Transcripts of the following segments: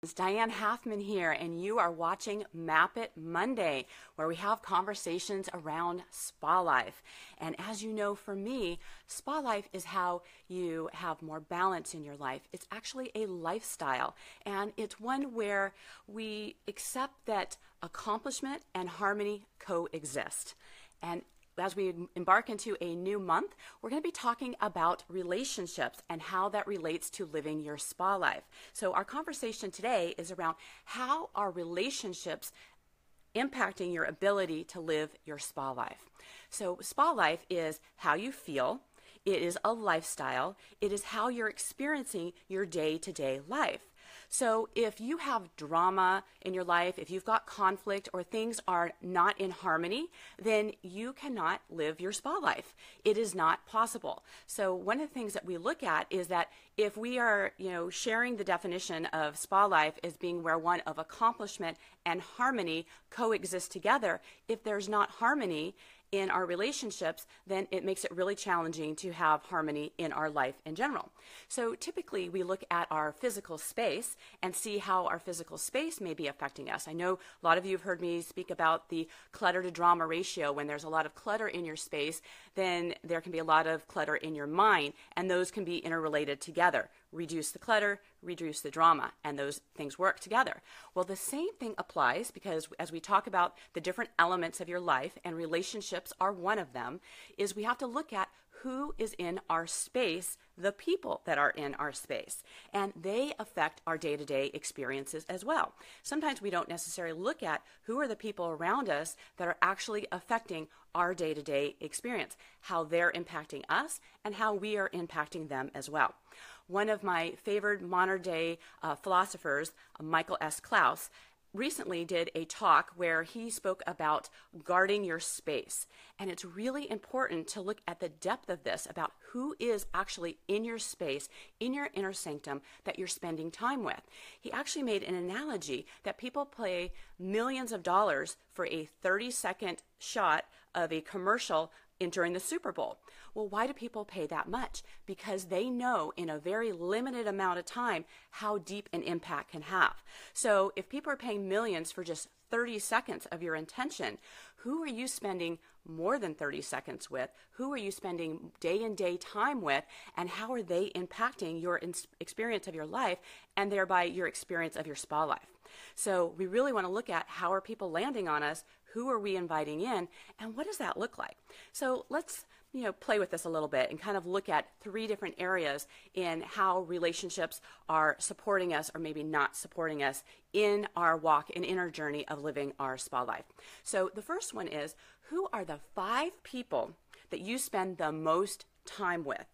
It's Diane Halfman here, and you are watching Map It Monday, where we have conversations around spa life. And as you know, for me, spa life is how you have more balance in your life. It's actually a lifestyle, and it's one where we accept that accomplishment and harmony coexist. And as we embark into a new month, we're going to be talking about relationships and how that relates to living your spa life. So our conversation today is around how are relationships impacting your ability to live your spa life. So spa life is how you feel. It is a lifestyle. It is how you're experiencing your day-to-day life. So if you have drama in your life, if you've got conflict or things are not in harmony, then you cannot live your spa life. It is not possible. So one of the things that we look at is that if we are, sharing the definition of spa life as being where one of accomplishment and harmony coexist together, if there's not harmony in our relationships, then it makes it really challenging to have harmony in our life in general. So typically we look at our physical space and see how our physical space may be affecting us. I know a lot of you have heard me speak about the clutter to drama ratio. When there's a lot of clutter in your space, then there can be a lot of clutter in your mind, and those can be interrelated together. Reduce the clutter, reduce the drama, and those things work together. Well, the same thing applies, because as we talk about the different elements of your life, and relationships are one of them, is we have to look at who is in our space, the people that are in our space, and they affect our day-to-day experiences as well. Sometimes we don't necessarily look at who are the people around us that are actually affecting our day-to-day experience, how they're impacting us, and how we are impacting them as well. One of my favorite modern-day philosophers, Michael S. Klaus, recently did a talk where he spoke about guarding your space. And it's really important to look at the depth of this, about who is actually in your space, in your inner sanctum, that you're spending time with. He actually made an analogy that people pay millions of dollars for a 30-second shot of a commercial during the Super Bowl. Well, why do people pay that much? Because they know in a very limited amount of time how deep an impact can have. So if people are paying millions for just 30 seconds of your attention, who are you spending more than 30 seconds with? Who are you spending day and day time with? And how are they impacting your experience of your life, and thereby your experience of your spa life? So we really want to look at how are people landing on us, who are we inviting in, and what does that look like? So let's play with this a little bit and kind of look at 3 different areas in how relationships are supporting us or maybe not supporting us in our walk and in our journey of living our spa life. So the first one is, who are the 5 people that you spend the most time with,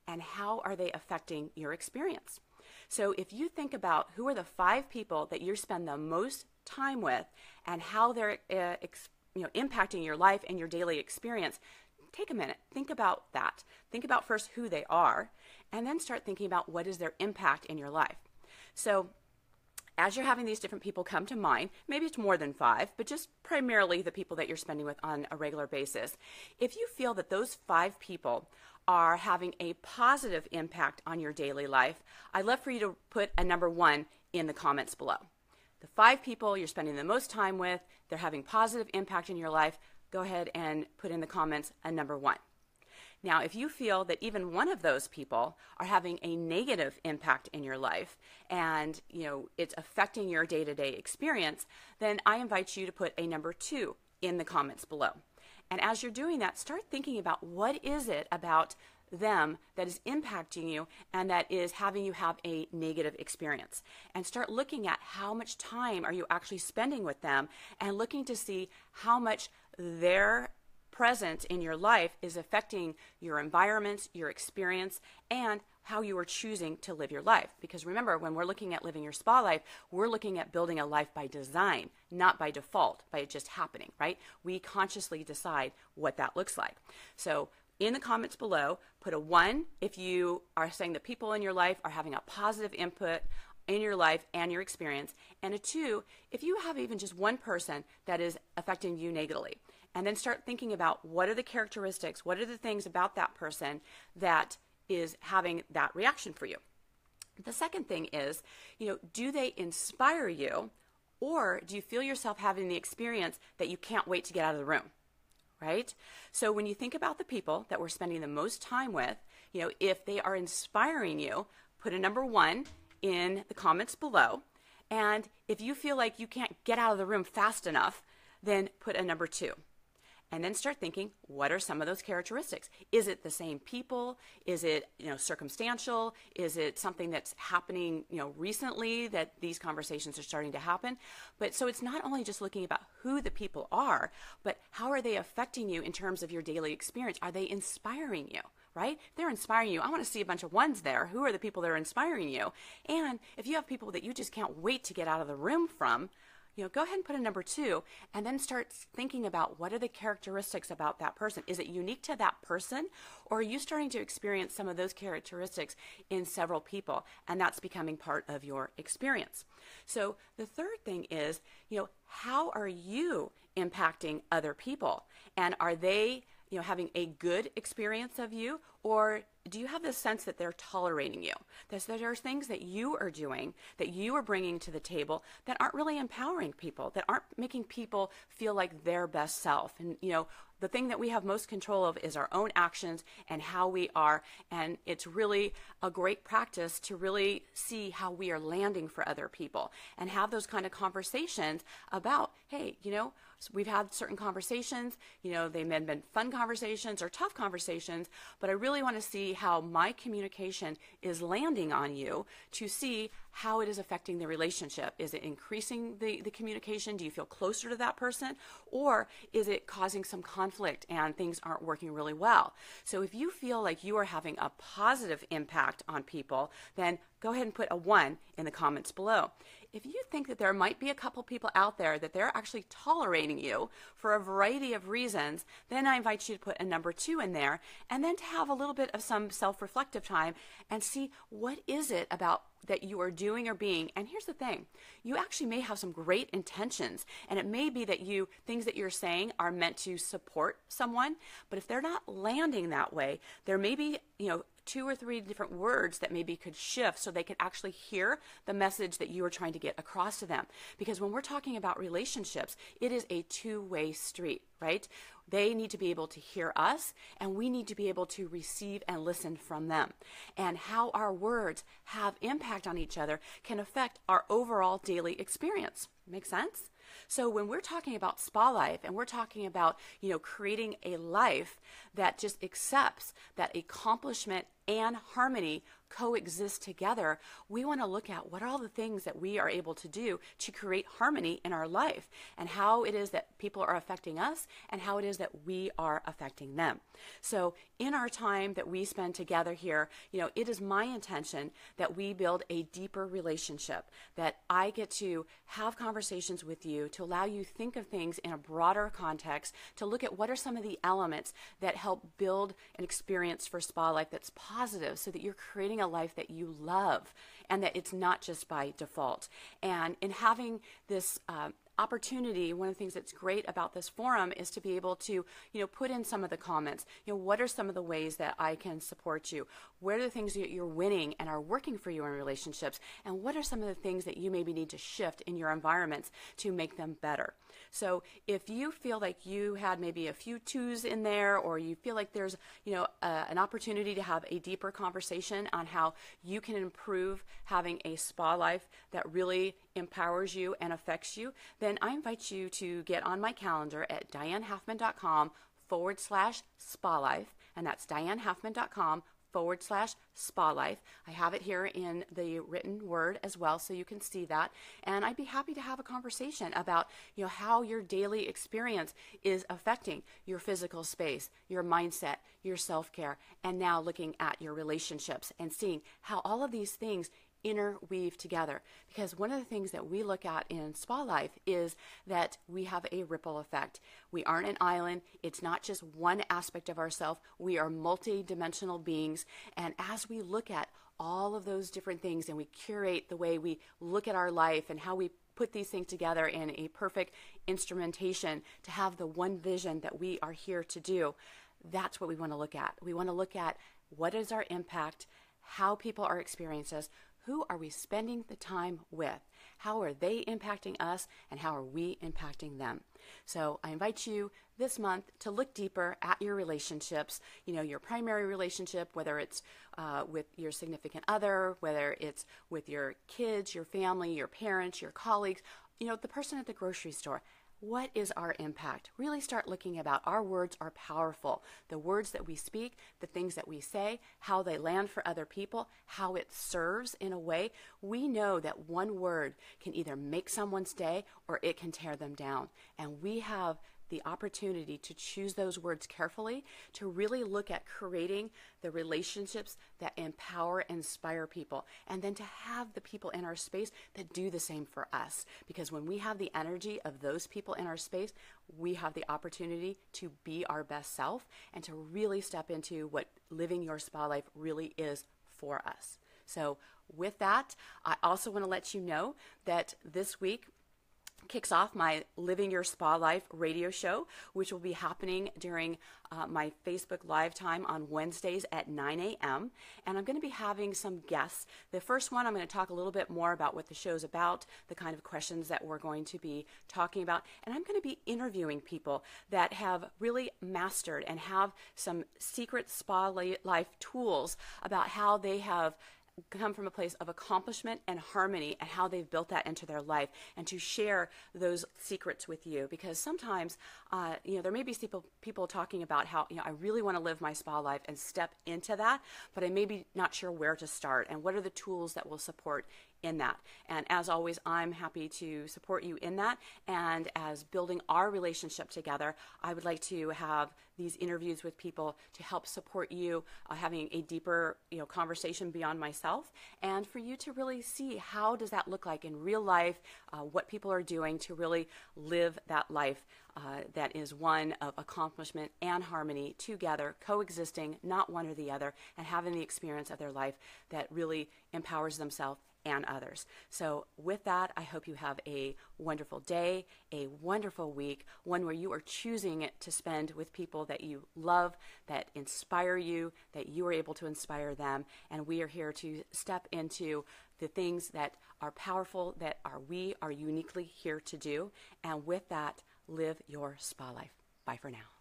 and how are they affecting your experience? So if you think about who are the 5 people that you spend the most time with and how they're impacting your life and your daily experience, take a minute, think about that. Think about first who they are, and then start thinking about what is their impact in your life. So as you're having these different people come to mind, maybe it's more than 5, but just primarily the people that you're spending with on a regular basis. If you feel that those 5 people are having a positive impact on your daily life, I'd love for you to put a number 1 in the comments below. The 5 people you're spending the most time with, they're having positive impact in your life, go ahead and put in the comments a number 1. Now, if you feel that even one of those people are having a negative impact in your life and it's affecting your day-to-day experience, then I invite you to put a number 2 in the comments below. And as you're doing that, start thinking about what is it about them that is impacting you and that is having you have a negative experience. And start looking at how much time are you actually spending with them, and looking to see how much their presence in your life is affecting your environment, your experience, and how you are choosing to live your life. Because remember, when we're looking at living your spa life, we're looking at building a life by design, not by default, by it just happening, right? We consciously decide what that looks like. So in the comments below, put a 1 if you are saying that people in your life are having a positive input in your life and your experience, and a 2 if you have even just one person that is affecting you negatively. And then start thinking about what are the characteristics, what are the things about that person that is having that reaction for you. The second thing is, do they inspire you, or do you feel yourself having the experience that you can't wait to get out of the room? Right? So when you think about the people that we're spending the most time with, if they are inspiring you, put a number 1 in the comments below. And if you feel like you can't get out of the room fast enough, then put a number 2. And then start thinking, what are some of those characteristics? Is it the same people? Is it, circumstantial? Is it something that's happening, recently that these conversations are starting to happen? But so it's not only just looking about who the people are, but how are they affecting you in terms of your daily experience? Are they inspiring you? Right? If they're inspiring you, I want to see a bunch of ones there. Who are the people that are inspiring you? And if you have people that you just can't wait to get out of the room from, go ahead and put a number 2 and then start thinking about what are the characteristics about that person. Is it unique to that person, or are you starting to experience some of those characteristics in several people, and that's becoming part of your experience? So the third thing is, how are you impacting other people? And are they having a good experience of you, or do you have this sense that they're tolerating you? That there's things that you are doing, that you are bringing to the table that aren't really empowering people, that aren't making people feel like their best self. And, the thing that we have most control of is our own actions and how we are. And it's really a great practice to really see how we are landing for other people and have those kind of conversations about, hey, we've had certain conversations, they may have been fun conversations or tough conversations, but I really want to see how my communication is landing on you to see how it is affecting the relationship. Is it increasing the communication? Do you feel closer to that person? Or is it causing some conflict and things aren't working really well? So if you feel like you are having a positive impact on people, then go ahead and put a 1 in the comments below. If you think that there might be a couple people out there that they're actually tolerating you for a variety of reasons, then I invite you to put a number 2 in there, and then to have a little bit of some self-reflective time and see what is it about that you are doing or being. And here's the thing, you actually may have some great intentions, and it may be that things that you're saying are meant to support someone, but if they're not landing that way, there may be, 2 or 3 different words that maybe could shift so they could actually hear the message that you are trying to get across to them. Because when we're talking about relationships, it is a two-way street, right? They need to be able to hear us, and we need to be able to receive and listen from them. And how our words have impact on each other can affect our overall daily experience. Make sense? So when we're talking about SpaLife and we're talking about, creating a life that just accepts that accomplishment and harmony coexist together, we want to look at what are all the things that we are able to do to create harmony in our life, and how it is that people are affecting us and how it is that we are affecting them. So in our time that we spend together here, it is my intention that we build a deeper relationship, that I get to have conversations with you to allow you to think of things in a broader context, to look at what are some of the elements that help build an experience for SpaLife that's positive, so that you're creating a life that you love and that it's not just by default. And in having this opportunity, one of the things that's great about this forum is to be able to, put in some of the comments. What are some of the ways that I can support you? What are the things that you're winning and are working for you in relationships? And what are some of the things that you maybe need to shift in your environments to make them better? So if you feel like you had maybe a few 2s in there, or you feel like there's, an opportunity to have a deeper conversation on how you can improve having a SpaLife that really empowers you and affects you, then I invite you to get on my calendar at dianehalfman.com/SpaLife, and that's dianehalfman.com/SpaLife. I have it here in the written word as well, so you can see that. And I'd be happy to have a conversation about, how your daily experience is affecting your physical space, your mindset, your self-care, and now looking at your relationships and seeing how all of these things interweave together. Because one of the things that we look at in SpaLife is that we have a ripple effect. We aren't an island. It's not just one aspect of ourselves. We are multi-dimensional beings. And as we look at all of those different things and we curate the way we look at our life and how we put these things together in a perfect instrumentation to have the one vision that we are here to do, that's what we want to look at. We want to look at what is our impact, how people are experiencing us, Who are we spending the time with? How are they impacting us, and how are we impacting them? So I invite you this month to look deeper at your relationships, your primary relationship, whether it's with your significant other, whether it's with your kids, your family, your parents, your colleagues, the person at the grocery store. What is our impact? Really start looking about our words are powerful. The words that we speak, the things that we say, how they land for other people, how it serves in a way. We know that one word can either make someone's day or it can tear them down. And we have the opportunity to choose those words carefully, to really look at creating the relationships that empower and inspire people, and then to have the people in our space that do the same for us. Because when we have the energy of those people in our space, we have the opportunity to be our best self and to really step into what living your spa life really is for us. So with that, I also want to let you know that this week kicks off my Living Your Spa Life radio show, which will be happening during my Facebook Live time on Wednesdays at 9 a.m. And I'm going to be having some guests. The first one, I'm going to talk a little bit more about what the show's about, the kind of questions that we're going to be talking about. And I'm going to be interviewing people that have really mastered and have some secret spa life tools about how they have come from a place of accomplishment and harmony and how they've built that into their life, and to share those secrets with you. Because sometimes, there may be people talking about how, I really want to live my spa life and step into that, but I may be not sure where to start and what are the tools that will support in that. And as always, I'm happy to support you in that. And as building our relationship together, I would like to have these interviews with people to help support you having a deeper, conversation beyond myself, and for you to really see how does that look like in real life, what people are doing to really live that life that is one of accomplishment and harmony together, coexisting, not one or the other, and having the experience of their life that really empowers themselves and others. So with that, I hope you have a wonderful day, a wonderful week, one where you are choosing to spend with people that you love, that inspire you, that you are able to inspire them. And we are here to step into the things that are powerful, that we are uniquely here to do. And with that, live your spa life. Bye for now.